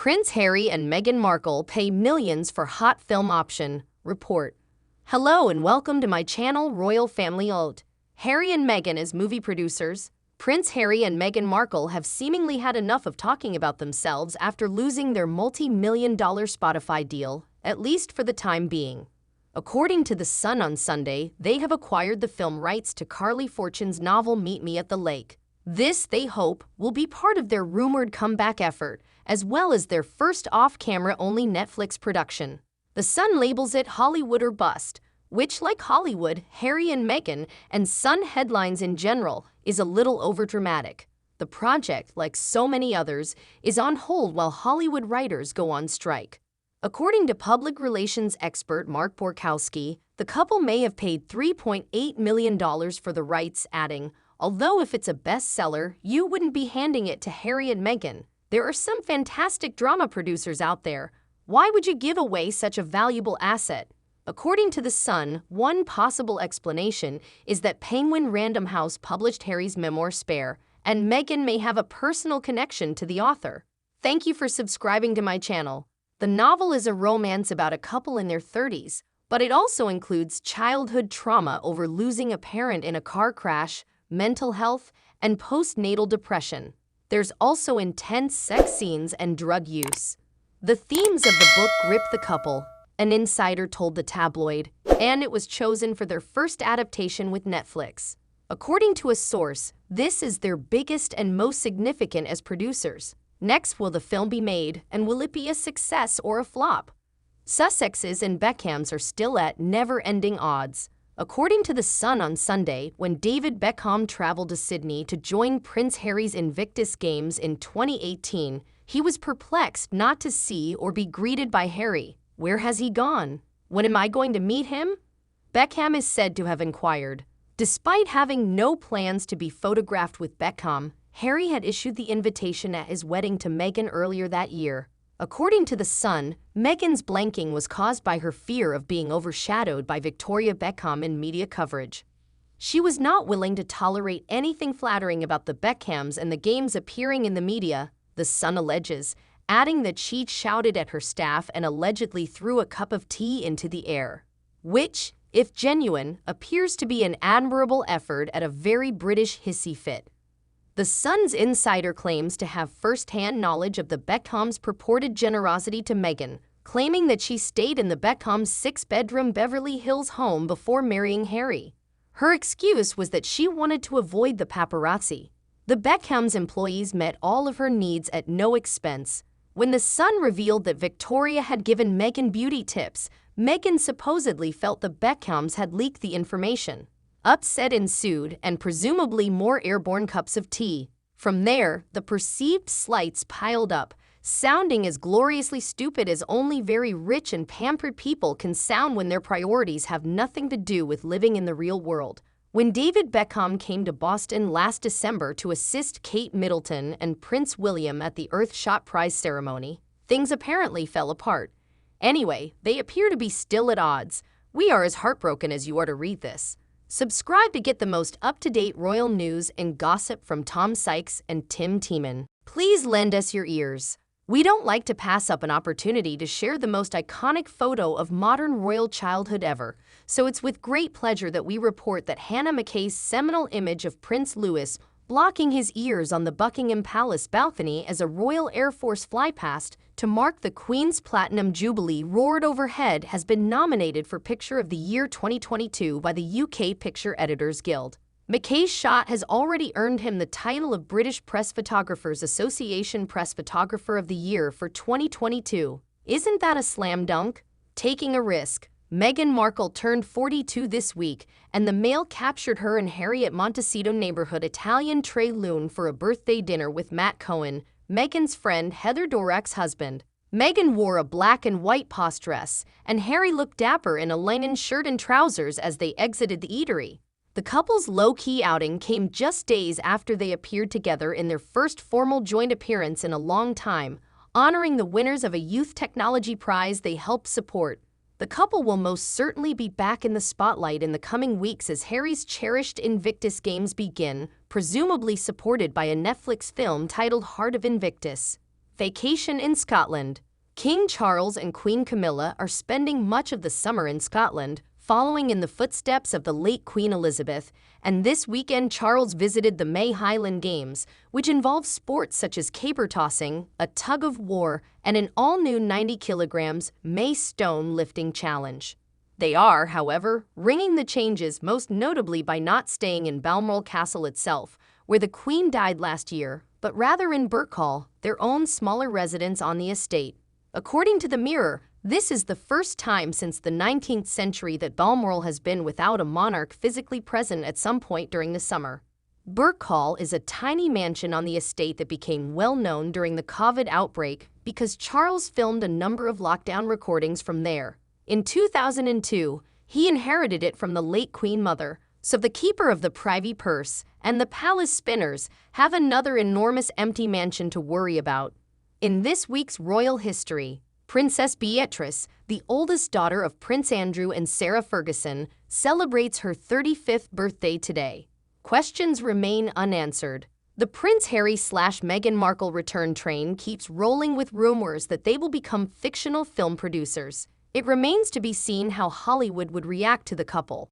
Prince Harry and Meghan Markle pay millions for hot film option, report. Hello and welcome to my channel Royal Family Ult. Harry and Meghan as movie producers. Prince Harry and Meghan Markle have seemingly had enough of talking about themselves after losing their multi-million-dollar Spotify deal, at least for the time being. According to The Sun on Sunday, they have acquired the film rights to Carly Fortune's novel Meet Me at the Lake. This, they hope, will be part of their rumored comeback effort, as well as their first off-camera-only Netflix production. The Sun labels it Hollywood or bust, which, like Hollywood, Harry and Meghan, and Sun headlines in general, is a little overdramatic. The project, like so many others, is on hold while Hollywood writers go on strike. According to public relations expert Mark Borkowski, the couple may have paid $3.8 million for the rights, adding, "Although if it's a bestseller, you wouldn't be handing it to Harry and Meghan. There are some fantastic drama producers out there. Why would you give away such a valuable asset?" According to The Sun, one possible explanation is that Penguin Random House published Harry's memoir Spare, and Meghan may have a personal connection to the author. Thank you for subscribing to my channel. The novel is a romance about a couple in their 30s, but it also includes childhood trauma over losing a parent in a car crash, mental health, and postnatal depression. There's also intense sex scenes and drug use. The themes of the book grip the couple, an insider told the tabloid, and it was chosen for their first adaptation with Netflix. According to a source, this is their biggest and most significant as producers. Next, will the film be made, and will it be a success or a flop? Sussexes and Beckhams are still at never-ending odds. According to The Sun on Sunday, when David Beckham traveled to Sydney to join Prince Harry's Invictus Games in 2018, he was perplexed not to see or be greeted by Harry. "Where has he gone? When am I going to meet him?" Beckham is said to have inquired. Despite having no plans to be photographed with Beckham, Harry had issued the invitation at his wedding to Meghan earlier that year. According to The Sun, Meghan's blanking was caused by her fear of being overshadowed by Victoria Beckham in media coverage. She was not willing to tolerate anything flattering about the Beckhams and the games appearing in the media, The Sun alleges, adding that she shouted at her staff and allegedly threw a cup of tea into the air, which, if genuine, appears to be an admirable effort at a very British hissy fit. The Sun's insider claims to have first-hand knowledge of the Beckhams' purported generosity to Meghan, claiming that she stayed in the Beckhams' six-bedroom Beverly Hills home before marrying Harry. Her excuse was that she wanted to avoid the paparazzi. The Beckhams' employees met all of her needs at no expense. When The Sun revealed that Victoria had given Meghan beauty tips, Meghan supposedly felt the Beckhams had leaked the information. Upset ensued, and presumably more airborne cups of tea. From there, the perceived slights piled up, sounding as gloriously stupid as only very rich and pampered people can sound when their priorities have nothing to do with living in the real world. When David Beckham came to Boston last December to assist Kate Middleton and Prince William at the Earthshot Prize ceremony, things apparently fell apart. Anyway, they appear to be still at odds. We are as heartbroken as you are to read this. Subscribe to get the most up-to-date royal news and gossip from Tom Sykes and Tim Tiemann. Please lend us your ears. We don't like to pass up an opportunity to share the most iconic photo of modern royal childhood ever, so it's with great pleasure that we report that Hannah McKay's seminal image of Prince Louis blocking his ears on the Buckingham Palace balcony as a Royal Air Force flypast to mark the Queen's Platinum Jubilee roared overhead has been nominated for Picture of the Year 2022 by the UK Picture Editors Guild. McKay's shot has already earned him the title of British Press Photographers Association Press Photographer of the Year for 2022. Isn't that a slam dunk? Taking a risk. Meghan Markle turned 42 this week, and the Mail captured her in Harry at Montecito neighborhood Italian Tre Lune for a birthday dinner with Matt Cohen, Meghan's friend Heather Dorak's husband. Meghan wore a black and white posh dress, and Harry looked dapper in a linen shirt and trousers as they exited the eatery. The couple's low-key outing came just days after they appeared together in their first formal joint appearance in a long time, honoring the winners of a youth technology prize they helped support. The couple will most certainly be back in the spotlight in the coming weeks as Harry's cherished Invictus Games begin, presumably supported by a Netflix film titled Heart of Invictus. Vacation in Scotland. King Charles and Queen Camilla are spending much of the summer in Scotland, following in the footsteps of the late Queen Elizabeth, and this weekend Charles visited the May Highland Games, which involve sports such as caber tossing, a tug-of-war, and an all-new 90 kilograms May stone lifting challenge. They are, however, ringing the changes most notably by not staying in Balmoral Castle itself, where the Queen died last year, but rather in Birkhall, their own smaller residence on the estate. According to the Mirror, this is the first time since the 19th century that Balmoral has been without a monarch physically present at some point during the summer. Birkhall is a tiny mansion on the estate that became well known during the COVID outbreak because Charles filmed a number of lockdown recordings from there. In 2002, he inherited it from the late Queen Mother, so the keeper of the privy purse and the palace spinners have another enormous empty mansion to worry about. In this week's royal history, Princess Beatrice, the oldest daughter of Prince Andrew and Sarah Ferguson, celebrates her 35th birthday today. Questions remain unanswered. The Prince Harry/Meghan Markle return train keeps rolling with rumors that they will become fictional film producers. It remains to be seen how Hollywood would react to the couple.